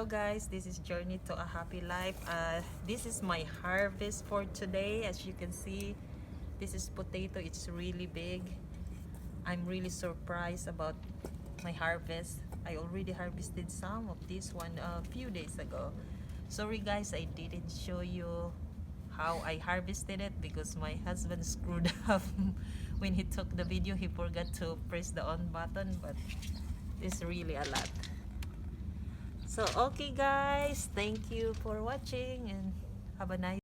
Hello guys, this is Journey to a Happy Life. This is my harvest for today. As you can see, this is potato. It's really big. I'm really surprised about my harvest. I already harvested some of this one a few days ago. Sorry guys, I didn't show you how I harvested it because my husband screwed up when he took the video. He forgot to press the on button, but it's really a lot. So okay guys, thank you for watching and have a nice